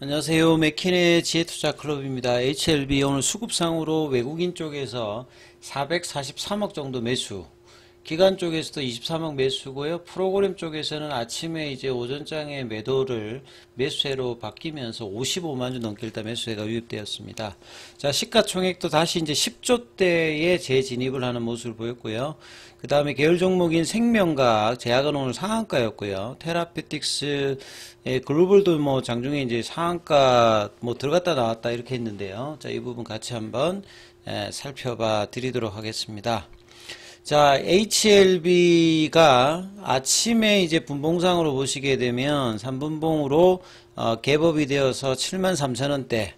안녕하세요. 맥킨의 지혜투자클럽입니다. HLB 오늘 수급상으로 외국인 쪽에서 443억 정도 매수, 기관 쪽에서도 23억 매수고요. 프로그램 쪽에서는 아침에 이제 오전장에 매수세로 바뀌면서 55만 주 넘게 일단 매수세가 유입되었습니다. 자, 시가총액도 다시 이제 10조대에 재진입을 하는 모습을 보였고요. 그 다음에 계열 종목인 생명과학, 제약은 오늘 상한가였고요. 테라피틱스의 글로벌도 뭐 장중에 이제 상한가 뭐 들어갔다 나왔다 이렇게 했는데요. 자, 이 부분 같이 한번 살펴봐 드리도록 하겠습니다. 자, HLB가 아침에 이제 분봉상으로 보시게 되면 3분봉으로 갭업이 되어서 73,000원대,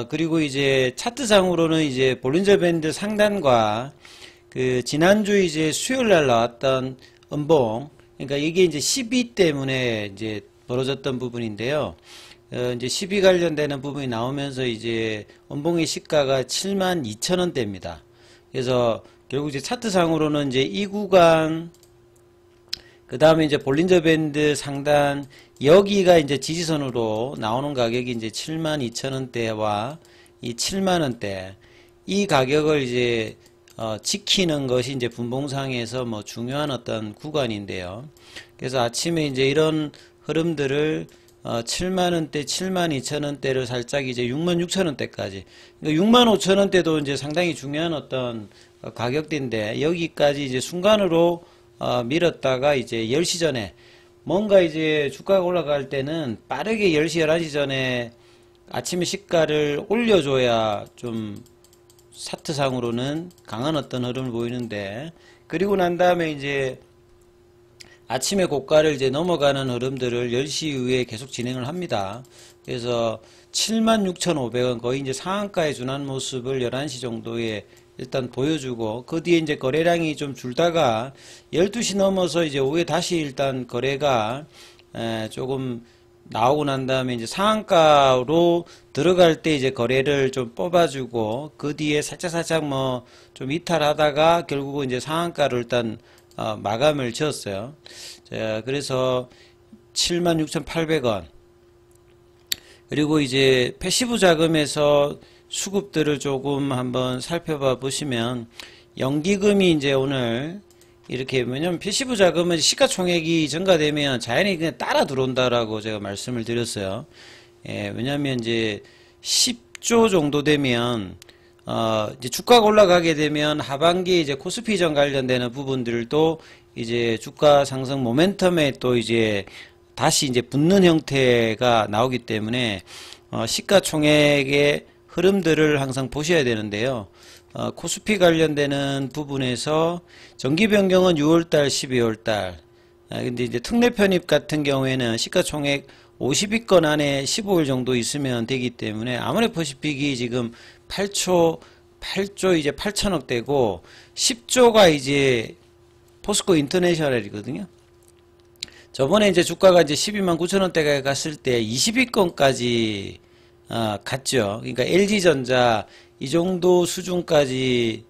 그리고 이제 차트상으로는 이제 볼린저 밴드 상단과 그 지난주 이제 수요일 날 나왔던 음봉, 그러니까 이게 이제 12 때문에 이제 벌어졌던 부분인데요. 이제 12 관련되는 부분이 나오면서 이제 음봉의 시가가 72,000원대입니다. 그래서 결국 이제 차트상으로는 이제 이 구간, 그 다음에 이제 볼린저 밴드 상단, 여기가 이제 지지선으로 나오는 가격이 이제 72,000원대와 이 7만원대, 이 가격을 이제 지키는 것이 이제 분봉상에서 뭐 중요한 어떤 구간인데요. 그래서 아침에 이제 이런 흐름들을 7만원대, 72,000원대를 살짝 이제 66,000원대까지, 그러니까 65,000원대도 이제 상당히 중요한 어떤 가격대인데, 여기까지 이제 순간으로 밀었다가 이제 10시 전에 뭔가 이제 주가가 올라갈 때는 빠르게 10시, 11시 전에 아침에 시가를 올려줘야 좀 차트상으로는 강한 어떤 흐름을 보이는데, 그리고 난 다음에 이제 아침에 고가를 이제 넘어가는 흐름들을 10시 이후에 계속 진행을 합니다. 그래서 76,500원 거의 이제 상한가에 준한 모습을 11시 정도에 일단 보여주고, 그 뒤에 이제 거래량이 좀 줄다가 12시 넘어서 이제 오후에 다시 일단 거래가 조금 나오고 난 다음에 이제 상한가로 들어갈 때 이제 거래를 좀 뽑아주고, 그 뒤에 살짝 뭐 좀 이탈하다가 결국은 이제 상한가로 일단 마감을 지었어요. 자, 그래서 76,800원. 그리고 이제 패시브 자금에서 수급들을 조금 한번 살펴봐 보시면, 연기금이 이제 오늘 이렇게, 왜냐면 패시브 자금은 시가총액이 증가되면 자연히 그냥 따라 들어온다라고 제가 말씀을 드렸어요. 왜냐면 이제 10조 정도 되면 이제 주가가 올라가게 되면 하반기에 이제 코스피전 관련되는 부분들도 이제 주가 상승 모멘텀에 또 이제 다시 이제 붙는 형태가 나오기 때문에 시가총액의 흐름들을 항상 보셔야 되는데요. 코스피 관련되는 부분에서 정기 변경은 6월달, 12월달. 근데 이제 특례 편입 같은 경우에는 시가총액 50위권 안에 15일 정도 있으면 되기 때문에, 아모레퍼시픽이 지금 8조 이제 8천억 되고, 10조가 이제 포스코 인터내셔널이거든요. 저번에 이제 주가가 이제 12만 9천원대가 갔을 때 20위권까지 갔죠. 그러니까 LG전자 이 정도 수준까지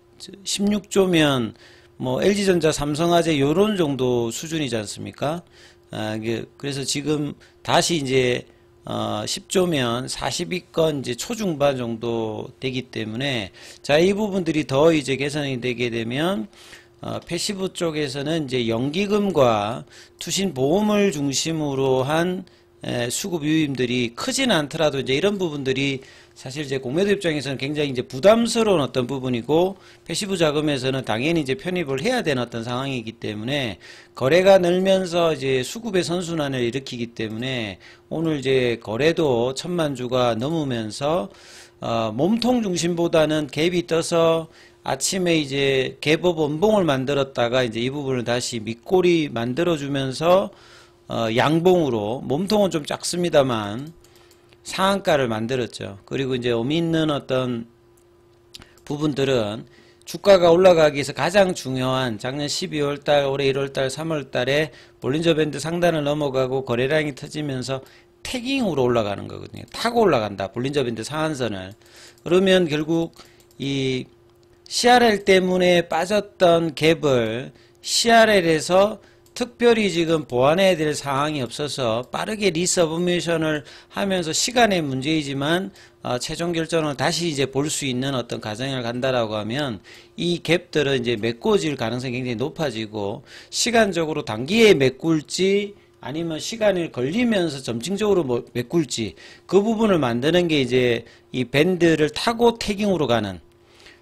16조면 뭐 LG전자, 삼성화재 요런 정도 수준이지 않습니까? 그래서 지금 다시 이제 10조면 40위권 이제 초중반 정도 되기 때문에, 자, 이 부분들이 더 이제 개선이 되게 되면 패시브 쪽에서는 이제 연기금과 투신 보험을 중심으로 한 수급 유입들이 크진 않더라도 이제 이런 부분들이 사실 이제 공매도 입장에서는 굉장히 이제 부담스러운 어떤 부분이고, 패시브 자금에서는 당연히 이제 편입을 해야 되는 어떤 상황이기 때문에, 거래가 늘면서 이제 수급의 선순환을 일으키기 때문에 오늘 이제 거래도 1000만 주가 넘으면서 몸통 중심보다는 갭이 떠서 아침에 이제 갭업 원봉을 만들었다가 이제 이 부분을 다시 밑꼬리 만들어주면서 양봉으로, 몸통은 좀 작습니다만 상한가를 만들었죠. 그리고 이제 의미 있는 어떤 부분들은 주가가 올라가기 위해서 가장 중요한 작년 12월달, 올해 1월달, 3월달에 볼린저 밴드 상단을 넘어가고 거래량이 터지면서 태깅으로 올라가는 거거든요. 타고 올라간다, 볼린저 밴드 상한선을. 그러면 결국 이 CRL 때문에 빠졌던 갭을 CRL에서 특별히 지금 보완해야 될 사항이 없어서 빠르게 리서브미션을 하면서 시간의 문제이지만 최종 결정을 다시 이제 볼 수 있는 어떤 과정을 간다라고 하면 이 갭들은 이제 메꿔질 가능성이 굉장히 높아지고 시간적으로 단기에 메꿀지 아니면 시간이 걸리면서 점진적으로 메꿀지 그 부분을 만드는 게 이제 이 밴드를 타고 태깅으로 가는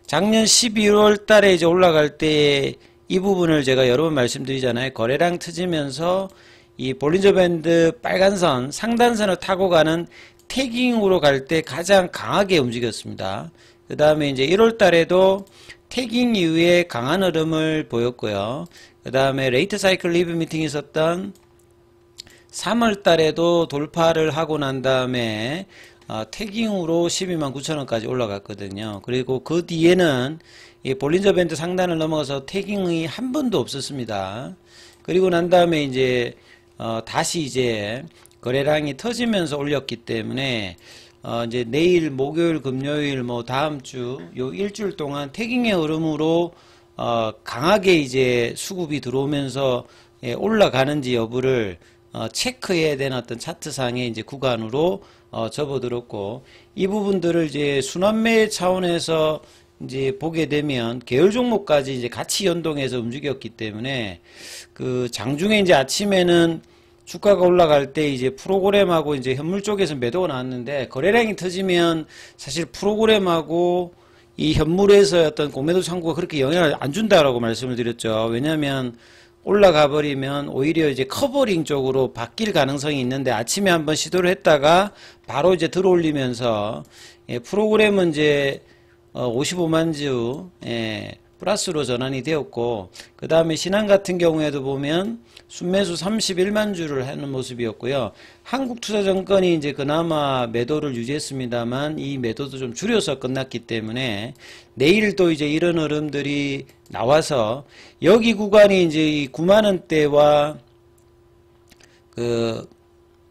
작년 12월 달에 이제 올라갈 때 이 부분을 제가 여러 번 말씀드리잖아요. 거래량 터지면서 이 볼린저 밴드 빨간선 상단선을 타고 가는 태깅으로 갈 때 가장 강하게 움직였습니다. 그 다음에 이제 1월 달에도 태깅 이후에 강한 흐름을 보였고요. 그 다음에 레이트 사이클 리뷰 미팅이 있었던 3월 달에도 돌파를 하고 난 다음에 태깅으로 129,000원까지 올라갔거든요. 그리고 그 뒤에는 이 볼린저 밴드 상단을 넘어가서 태깅이 한 번도 없었습니다. 그리고 난 다음에 이제 다시 이제 거래량이 터지면서 올렸기 때문에 이제 내일 목요일 금요일 뭐 다음 주 요 일주일 동안 태깅의 흐름으로 강하게 이제 수급이 들어오면서 올라가는지 여부를 체크해야 되는 어떤 차트상의 이제 구간으로 접어들었고 이 부분들을 이제 순환매 차원에서 이제 보게 되면 계열 종목까지 이제 같이 연동해서 움직였기 때문에 그 장중에 이제 아침에는 주가가 올라갈 때 이제 프로그램하고 이제 현물 쪽에서 매도가 나왔는데 거래량이 터지면 사실 프로그램하고 이 현물에서 어떤 공매도 창구가 그렇게 영향을 안 준다라고 말씀을 드렸죠. 왜냐하면 올라가 버리면 오히려 이제 커버링 쪽으로 바뀔 가능성이 있는데 아침에 한번 시도를 했다가 바로 이제 들어올리면서 프로그램은 이제 55만 주 플러스로 전환이 되었고 그 다음에 신한 같은 경우에도 보면 순매수 31만 주를 하는 모습이었고요. 한국투자증권이 이제 그나마 매도를 유지했습니다만 이 매도도 좀 줄여서 끝났기 때문에 내일 또 이제 이런 흐름들이 나와서 여기 구간이 이제 이 9만원대와 그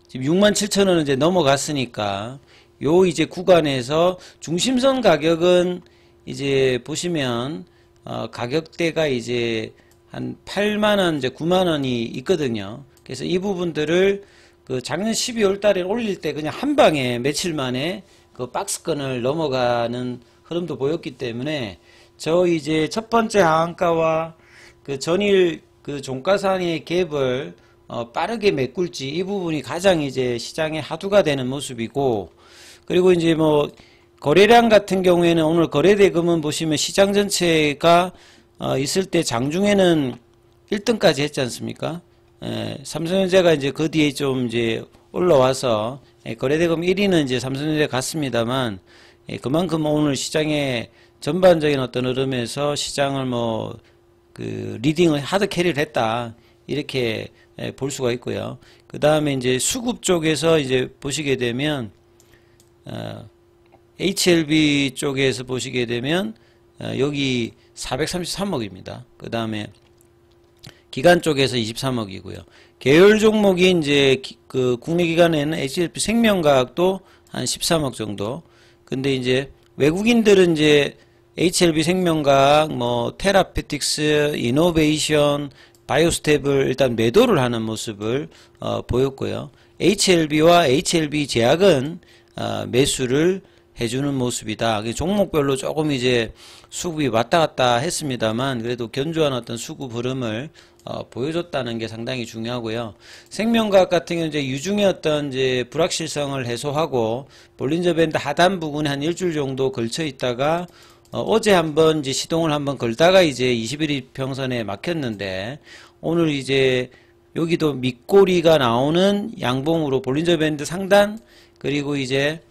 지금 67,000원은 이제 넘어갔으니까 요 이제 구간에서 중심선 가격은 이제 보시면 가격대가 이제 한 8만원 이제 9만원이 있거든요. 그래서 이 부분들을 그 작년 12월 달에 올릴 때 그냥 한 방에 며칠 만에 그 박스권을 넘어가는 흐름도 보였기 때문에 저 이제 첫 번째 하한가와 그 전일 그 종가상의 갭을 빠르게 메꿀지 이 부분이 가장 이제 시장의 하두가 되는 모습이고 그리고 이제 뭐 거래량 같은 경우에는 오늘 거래대금은 보시면 시장 전체가 있을 때 장중에는 1등까지 했지 않습니까? 삼성전자가 이제 그 뒤에 좀 이제 올라와서 거래대금 1위는 이제 삼성전자 갔습니다만 그만큼 오늘 시장의 전반적인 어떤 흐름에서 시장을 뭐 그 리딩을 하드 캐리를 했다 이렇게 볼 수가 있고요. 그 다음에 이제 수급 쪽에서 이제 보시게 되면 HLB 쪽에서 보시게 되면 여기 433억입니다. 그 다음에 기관 쪽에서 23억이고요. 계열 종목이 이제 그 국내 기관에는 HLB 생명과학도 한 13억 정도. 근데 이제 외국인들은 이제 HLB 생명과학, 뭐 테라피틱스, 이노베이션, 바이오스텝을 일단 매도를 하는 모습을 보였고요. HLB와 HLB 제약은 매수를 해주는 모습이다. 종목별로 조금 이제 수급이 왔다 갔다 했습니다만 그래도 견조한 어떤 수급 흐름을 보여줬다는 게 상당히 중요하고요. 생명과학 같은 경우는 이제 유중의 어떤 이제 불확실성을 해소하고 볼린저 밴드 하단 부분에 한 일주일 정도 걸쳐 있다가 어제 한번 이제 시동을 한번 걸다가 이제 21일 평선에 막혔는데 오늘 이제 여기도 밑꼬리가 나오는 양봉으로 볼린저 밴드 상단 그리고 이제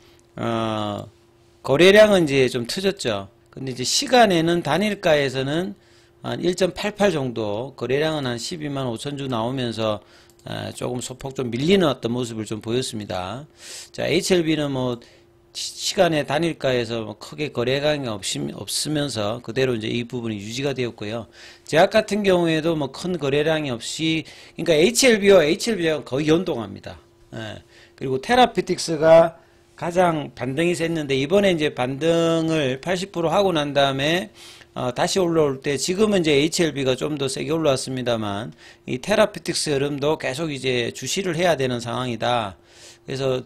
거래량은 이제 좀 터졌죠. 근데 이제 시간에는 단일가에서는 한 1.88 정도 거래량은 한 12만 5천 주 나오면서 조금 소폭 좀 밀리는 어떤 모습을 좀 보였습니다. 자, HLB는 뭐 시간의 단일가에서 뭐 크게 거래량이 없으면서 그대로 이제 이 부분이 유지가 되었고요. 제약 같은 경우에도 뭐 큰 거래량이 없이 그러니까 HLB와 HLB가 거의 연동합니다. 그리고 테라피틱스가 가장 반등이 셌는데 이번에 이제 반등을 80% 하고 난 다음에 다시 올라올 때 지금은 이제 HLB가 좀 더 세게 올라왔습니다만 이 테라피틱스 흐름도 계속 이제 주시를 해야 되는 상황이다. 그래서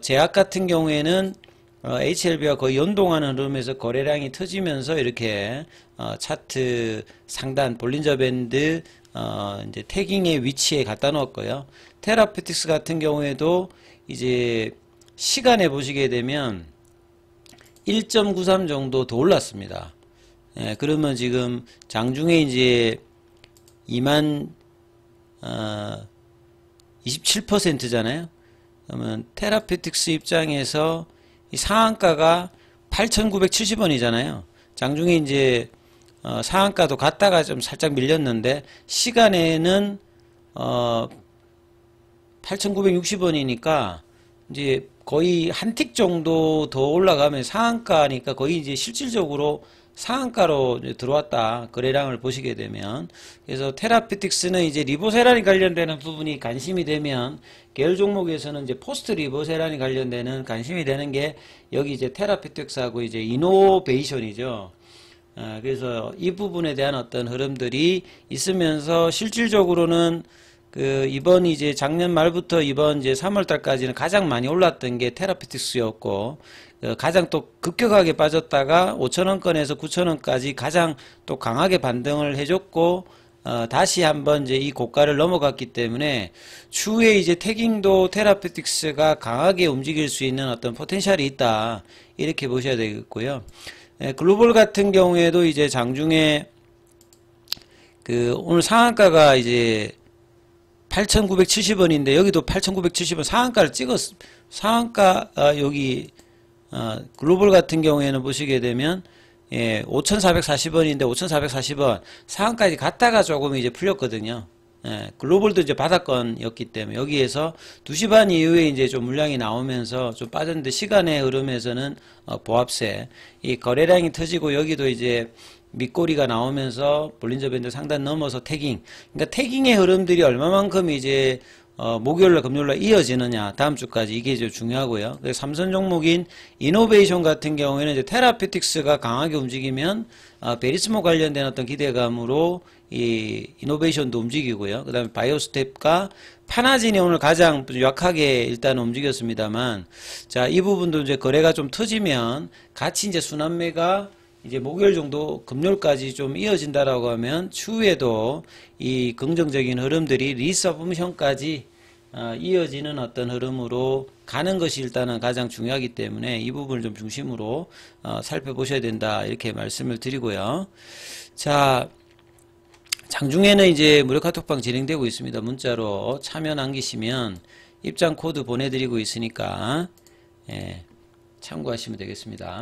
제약 같은 경우에는 HLB와 거의 연동하는 흐름에서 거래량이 터지면서 이렇게 차트 상단 볼린저 밴드 이제 태깅의 위치에 갖다 놓았고요. 테라피틱스 같은 경우에도 이제 시간에 보시게 되면 1.93 정도 더 올랐습니다. 예, 그러면 지금 장중에 이제 27%잖아요. 그러면 테라피틱스 입장에서 이 상한가가 8,970원이잖아요. 장중에 이제 상한가도 갔다가 좀 살짝 밀렸는데 시간에는 8,960원이니까 이제 거의 한 틱 정도 더 올라가면 상한가니까 거의 이제 실질적으로 상한가로 들어왔다. 거래량을 보시게 되면. 그래서 테라피틱스는 이제 리보세란이 관련되는 부분이 관심이 되면 계열 종목에서는 이제 포스트 리보세란이 관련되는 관심이 되는 게 여기 이제 테라피틱스하고 이제 이노베이션이죠. 그래서 이 부분에 대한 어떤 흐름들이 있으면서 실질적으로는 이번 이제 작년 말부터 이번 이제 3월 달까지는 가장 많이 올랐던 게 테라피틱스였고, 가장 또 급격하게 빠졌다가 5,000원권에서 9,000원까지 가장 또 강하게 반등을 해줬고, 다시 한번 이제 이 고가를 넘어갔기 때문에 추후에 이제 태깅도 테라피틱스가 강하게 움직일 수 있는 어떤 포텐셜이 있다. 이렇게 보셔야 되겠고요. 글로벌 같은 경우에도 이제 장중에 오늘 상한가가 이제 8,970원인데 여기도 8,970원 상한가를 상한가 여기 글로벌 같은 경우에는 보시게 되면 5,440원인데 5,440원 상한까지 갔다가 조금 이제 풀렸거든요. 글로벌도 이제 바닥권이었기 때문에 여기에서 2시 반 이후에 이제 좀 물량이 나오면서 좀 빠졌는데 시간의 흐름에서는 보합세 이 거래량이 터지고 여기도 이제 밑꼬리가 나오면서 볼린저 밴드 상단 넘어서 태깅. 그러니까 태깅의 흐름들이 얼마만큼 이제 목요일날 금요일날 이어지느냐 다음 주까지 이게 좀 중요하고요. 그래서 삼선 종목인 이노베이션 같은 경우에는 이제 테라피틱스가 강하게 움직이면 베리스모 관련된 어떤 기대감으로 이 이노베이션도 움직이고요. 그다음에 바이오스텝과 파나진이 오늘 가장 약하게 일단 움직였습니다만 자, 이 부분도 이제 거래가 좀 터지면 같이 이제 순환매가 이제 목요일 정도 금요일까지 좀 이어진다라고 하면 추후에도 이 긍정적인 흐름들이 리서브션까지 이어지는 어떤 흐름으로 가는 것이 일단은 가장 중요하기 때문에 이 부분을 좀 중심으로 살펴보셔야 된다 이렇게 말씀을 드리고요. 자, 장중에는 이제 무료 카톡방 진행되고 있습니다. 문자로 참여 남기시면 입장 코드 보내드리고 있으니까 참고하시면 되겠습니다.